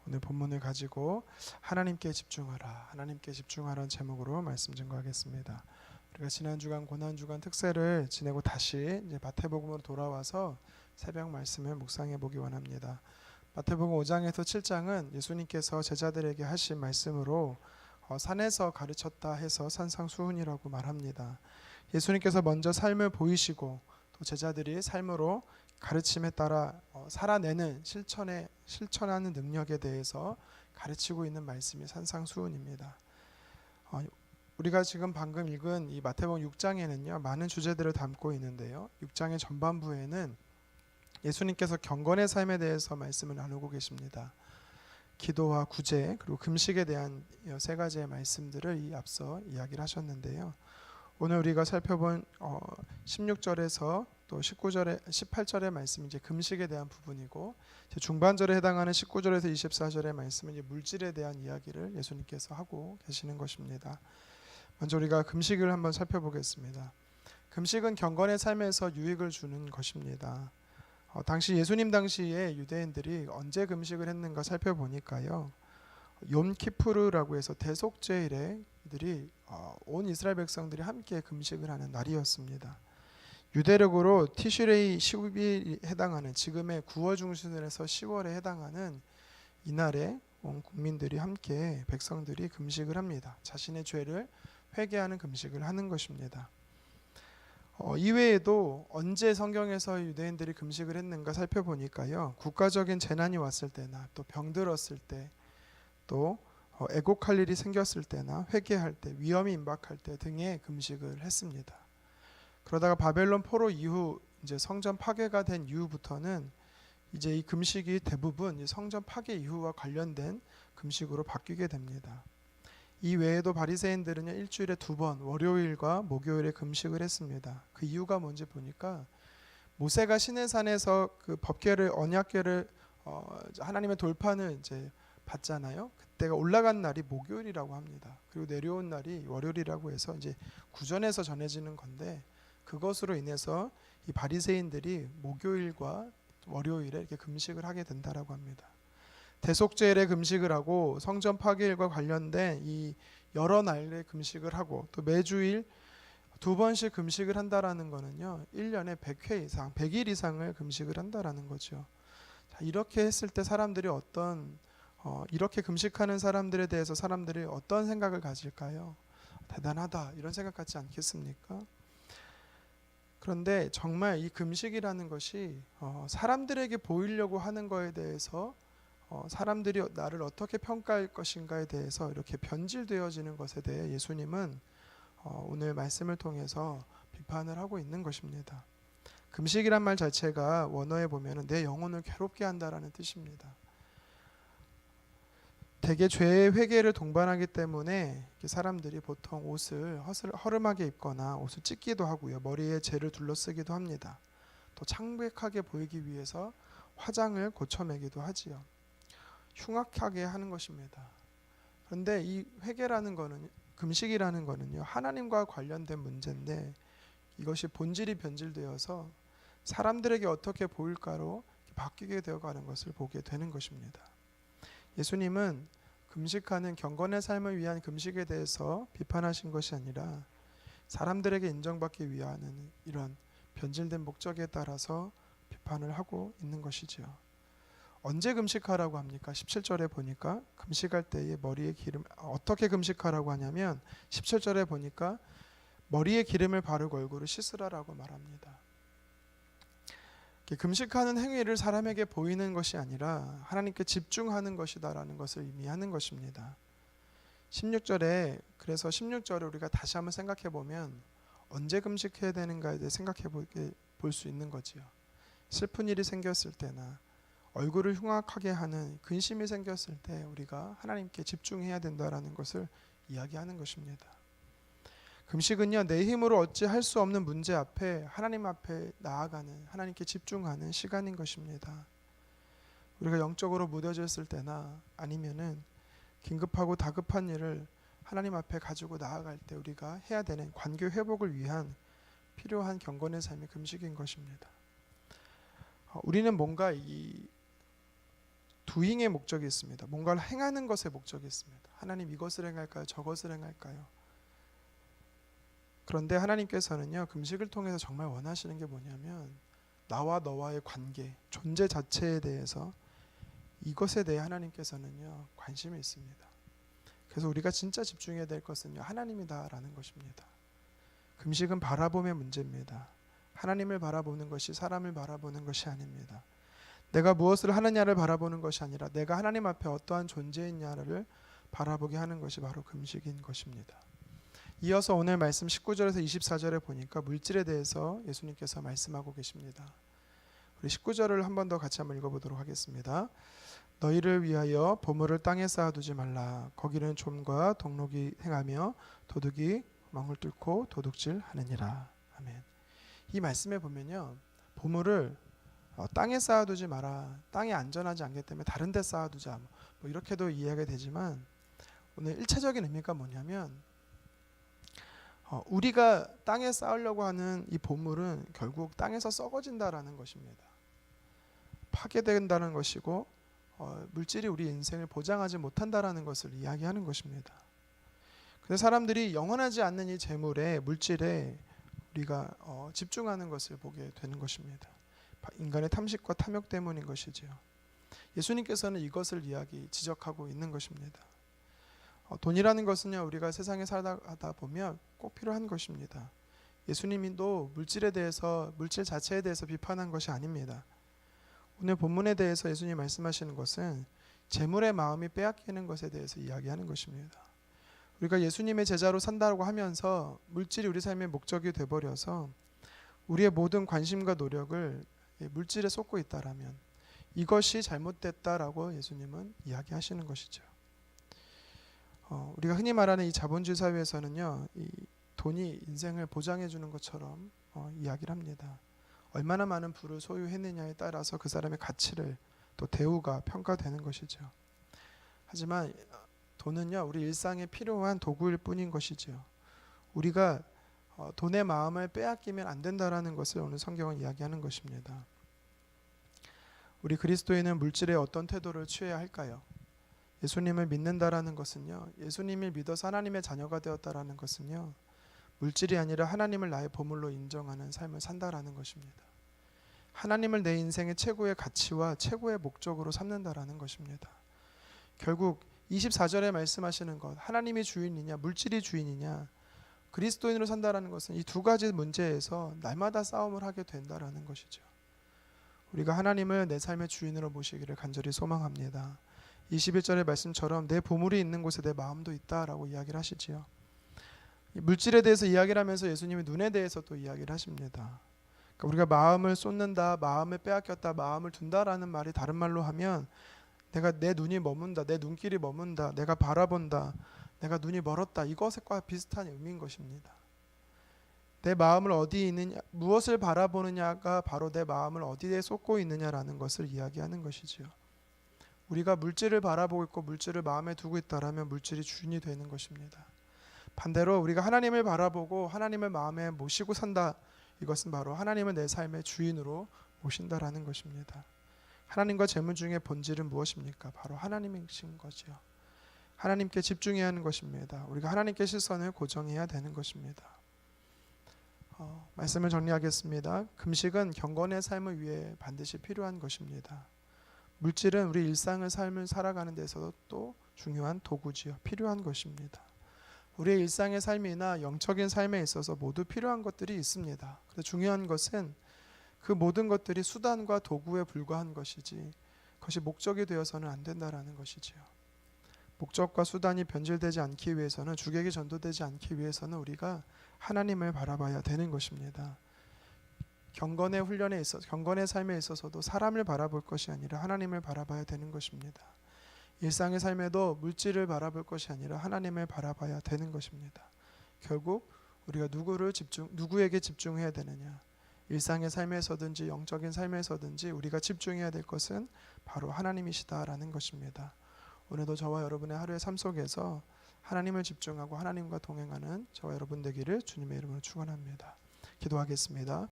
오늘 본문을 가지고 하나님께 집중하라, 하나님께 집중하라는 제목으로 말씀 증거하겠습니다. 우리가 지난 주간 고난 주간 특세를 지내고 다시 이제 마태복음으로 돌아와서 새벽 말씀을 묵상해 보기 원합니다. 마태복음 5장에서 7장은 예수님께서 제자들에게 하신 말씀으로 산에서 가르쳤다 해서 산상수훈이라고 말합니다. 예수님께서 먼저 삶을 보이시고 또 제자들이 삶으로 가르침에 따라 살아내는 실천하는 능력에 대해서 가르치고 있는 말씀이 산상수훈입니다. 우리가 지금 방금 읽은 이 마태복음 6장에는요 많은 주제들을 담고 있는데요, 6장의 전반부에는 예수님께서 경건의 삶에 대해서 말씀을 나누고 계십니다. 기도와 구제 그리고 금식에 대한 세 가지의 말씀들을 앞서 이야기를 하셨는데요, 오늘 우리가 살펴본 16절에서 또 19절에 18절의 말씀이 이제 금식에 대한 부분이고, 중반절에 해당하는 19절에서 24절의 말씀은 이제 물질에 대한 이야기를 예수님께서 하고 계시는 것입니다. 먼저 우리가 금식을 한번 살펴보겠습니다. 금식은 경건의 삶에서 유익을 주는 것입니다. 당시 예수님 당시에 유대인들이 언제 금식을 했는가 살펴보니까요, 욤키푸르라고 해서 대속죄일에 이들이 온 이스라엘 백성들이 함께 금식을 하는 날이었습니다. 유대력으로 티슈레이 10일에 해당하는 지금의 9월 중순에서 10월에 해당하는 이날에 온 국민들이 함께 백성들이 금식을 합니다. 자신의 죄를 회개하는 금식을 하는 것입니다. 이외에도 언제 성경에서 유대인들이 금식을 했는가 살펴보니까요, 국가적인 재난이 왔을 때나 또 병들었을 때, 또 애곡할 일이 생겼을 때나 회개할 때, 위험이 임박할 때 등의 금식을 했습니다. 그러다가 바벨론 포로 이후 이제 성전 파괴가 된 이후부터는 이제 이 금식이 대부분 성전 파괴 이후와 관련된 금식으로 바뀌게 됩니다. 이 외에도 바리새인들은요 일주일에 2번 월요일과 목요일에 금식을 했습니다. 그 이유가 뭔지 보니까 모세가 시내산에서 그 법궤를 언약궤를 하나님의 돌판을 이제 받잖아요. 그때가 올라간 날이 목요일이라고 합니다. 그리고 내려온 날이 월요일이라고 해서 이제 구전에서 전해지는 건데, 그것으로 인해서 이 바리새인들이 목요일과 월요일에 이렇게 금식을 하게 된다라고 합니다. 대속죄일에 금식을 하고 성전 파괴일과 관련된 이 여러 날에 금식을 하고 또 매주일 2번씩 금식을 한다라는 거는요 1년에 100회 이상 100일 이상을 금식을 한다라는 거죠. 자, 이렇게 했을 때 사람들이 이렇게 금식하는 사람들에 대해서 사람들이 어떤 생각을 가질까요? 대단하다 이런 생각 같지 않겠습니까? 그런데 정말 이 금식이라는 것이 사람들에게 보이려고 하는 거에 대해서 사람들이 나를 어떻게 평가할 것인가에 대해서 이렇게 변질되어지는 것에 대해 예수님은 오늘 말씀을 통해서 비판을 하고 있는 것입니다. 금식이란 말 자체가 원어에 보면 내 영혼을 괴롭게 한다라는 뜻입니다. 대개 죄의 회개를 동반하기 때문에 사람들이 보통 옷을 허름하게 입거나 옷을 찢기도 하고요, 머리에 재를 둘러쓰기도 합니다. 또 창백하게 보이기 위해서 화장을 고쳐매기도 하지요. 흉악하게 하는 것입니다. 그런데 이 회개라는 거는, 금식이라는 거는요 하나님과 관련된 문제인데, 이것이 본질이 변질되어서 사람들에게 어떻게 보일까로 바뀌게 되어가는 것을 보게 되는 것입니다. 예수님은 금식하는 경건의 삶을 위한 금식에 대해서 비판하신 것이 아니라 사람들에게 인정받기 위한 이런 변질된 목적에 따라서 비판을 하고 있는 것이지요. 언제 금식하라고 합니까? 17절에 보니까 금식할 때에 머리에 기름, 어떻게 금식하라고 하냐면 17절에 보니까 머리에 기름을 바르고 얼굴을 씻으라라고 말합니다. 금식하는 행위를 사람에게 보이는 것이 아니라 하나님께 집중하는 것이다라는 것을 의미하는 것입니다. 16절에, 그래서 16절을 우리가 다시 한번 생각해 보면 언제 금식해야 되는가에 대해 생각해 볼 수 있는 거지요. 슬픈 일이 생겼을 때나 얼굴을 흉악하게 하는 근심이 생겼을 때 우리가 하나님께 집중해야 된다라는 것을 이야기하는 것입니다. 금식은요 내 힘으로 어찌 할 수 없는 문제 앞에 하나님 앞에 나아가는, 하나님께 집중하는 시간인 것입니다. 우리가 영적으로 무뎌졌을 때나 아니면은 긴급하고 다급한 일을 하나님 앞에 가지고 나아갈 때 우리가 해야 되는 관계 회복을 위한 필요한 경건의 삶이 금식인 것입니다. 우리는 뭔가 이 doing의 목적이 있습니다. 뭔가를 행하는 것의 목적이 있습니다. 하나님 이것을 행할까요? 저것을 행할까요? 그런데 하나님께서는요, 금식을 통해서 정말 원하시는 게 뭐냐면 나와 너와의 관계, 존재 자체에 대해서, 이것에 대해 하나님께서는요 관심이 있습니다. 그래서 우리가 진짜 집중해야 될 것은요 하나님이다라는 것입니다. 금식은 바라봄의 문제입니다. 하나님을 바라보는 것이 사람을 바라보는 것이 아닙니다. 내가 무엇을 하느냐를 바라보는 것이 아니라 내가 하나님 앞에 어떠한 존재이냐를 바라보게 하는 것이 바로 금식인 것입니다. 이어서 오늘 말씀 19절에서 24절에 보니까 물질에 대해서 예수님께서 말씀하고 계십니다. 우리 19절을 한 번 더 같이 한번 읽어보도록 하겠습니다. 너희를 위하여 보물을 땅에 쌓아두지 말라. 거기는 좀과 동록이 행하며 도둑이 멍을 뚫고 도둑질하느니라. 아멘. 이 말씀에 보면요, 보물을 땅에 쌓아두지 마라. 땅이 안전하지 않기 때문에 다른 데 쌓아두자. 뭐 이렇게도 이해가 되지만 오늘 일차적인 의미가 뭐냐면 우리가 땅에 쌓으려고 하는 이 보물은 결국 땅에서 썩어진다라는 것입니다. 파괴된다는 것이고 물질이 우리 인생을 보장하지 못한다라는 것을 이야기하는 것입니다. 그래서 사람들이 영원하지 않는 이 재물에, 물질에 우리가 집중하는 것을 보게 되는 것입니다. 인간의 탐식과 탐욕 때문인 것이지요. 예수님께서는 이것을 지적하고 있는 것입니다. 돈이라는 것은요, 우리가 세상에 살다 보면 꼭 필요한 것입니다. 예수님도 물질에 대해서, 물질 자체에 대해서 비판한 것이 아닙니다. 오늘 본문에 대해서 예수님 말씀하시는 것은 재물의 마음이 빼앗기는 것에 대해서 이야기하는 것입니다. 우리가 예수님의 제자로 산다고 하면서 물질이 우리 삶의 목적이 되어버려서 우리의 모든 관심과 노력을 물질에 쏟고 있다라면 이것이 잘못됐다라고 예수님은 이야기하시는 것이죠. 우리가 흔히 말하는 이 자본주의 사회에서는요, 이 돈이 인생을 보장해 주는 것처럼 이야기를 합니다. 얼마나 많은 부를 소유했느냐에 따라서 그 사람의 가치를, 또 대우가 평가되는 것이죠. 하지만 돈은요, 우리 일상에 필요한 도구일 뿐인 것이죠. 우리가 돈의 마음을 빼앗기면 안 된다라는 것을 오늘 성경은 이야기하는 것입니다. 우리 그리스도인은 물질에 어떤 태도를 취해야 할까요? 예수님을 믿는다라는 것은요, 예수님을 믿어서 하나님의 자녀가 되었다라는 것은요, 물질이 아니라 하나님을 나의 보물로 인정하는 삶을 산다라는 것입니다. 하나님을 내 인생의 최고의 가치와 최고의 목적으로 삼는다라는 것입니다. 결국 24절에 말씀하시는 것, 하나님이 주인이냐 물질이 주인이냐, 그리스도인으로 산다라는 것은 이 두 가지 문제에서 날마다 싸움을 하게 된다라는 것이죠. 우리가 하나님을 내 삶의 주인으로 모시기를 간절히 소망합니다. 21절의 말씀처럼 내 보물이 있는 곳에 내 마음도 있다라고 이야기를 하시지요. 물질에 대해서 이야기를 하면서 예수님이 눈에 대해서 또 이야기를 하십니다. 그러니까 우리가 마음을 쏟는다, 마음을 빼앗겼다, 마음을 둔다라는 말이 다른 말로 하면 내가 내 눈이 머문다, 내 눈길이 머문다, 내가 바라본다, 내가 눈이 멀었다, 이것과 비슷한 의미인 것입니다. 내 마음을 어디에 있느냐, 무엇을 바라보느냐가 바로 내 마음을 어디에 쏟고 있느냐라는 것을 이야기하는 것이지요. 우리가 물질을 바라보고 있고 물질을 마음에 두고 있다라면 물질이 주인이 되는 것입니다. 반대로 우리가 하나님을 바라보고 하나님을 마음에 모시고 산다, 이것은 바로 하나님을 내 삶의 주인으로 모신다라는 것입니다. 하나님과 재물 중에 본질은 무엇입니까? 바로 하나님이신 거죠. 하나님께 집중해야 하는 것입니다. 우리가 하나님께 시선을 고정해야 되는 것입니다. 말씀을 정리하겠습니다. 금식은 경건의 삶을 위해 반드시 필요한 것입니다. 물질은 우리 일상의 삶을 살아가는 데서 또 중요한 도구지요. 필요한 것입니다. 우리의 일상의 삶이나 영적인 삶에 있어서 모두 필요한 것들이 있습니다. 그런데 중요한 것은 그 모든 것들이 수단과 도구에 불과한 것이지 그것이 목적이 되어서는 안 된다라는 것이지요. 목적과 수단이 변질되지 않기 위해서는, 주객이 전도되지 않기 위해서는 우리가 하나님을 바라봐야 되는 것입니다. 경건의 훈련에 있어서, 경건의 삶에 있어서도 사람을 바라볼 것이 아니라 하나님을 바라봐야 되는 것입니다. 일상의 삶에도 물질을 바라볼 것이 아니라 하나님을 바라봐야 되는 것입니다. 결국 우리가 누구에게 집중해야 되느냐, 일상의 삶에서든지 영적인 삶에서든지 우리가 집중해야 될 것은 바로 하나님이시다라는 것입니다. 오늘도 저와 여러분의 하루의 삶 속에서 하나님을 집중하고 하나님과 동행하는 저와 여러분 되기를 주님의 이름으로 축원합니다. 기도하겠습니다.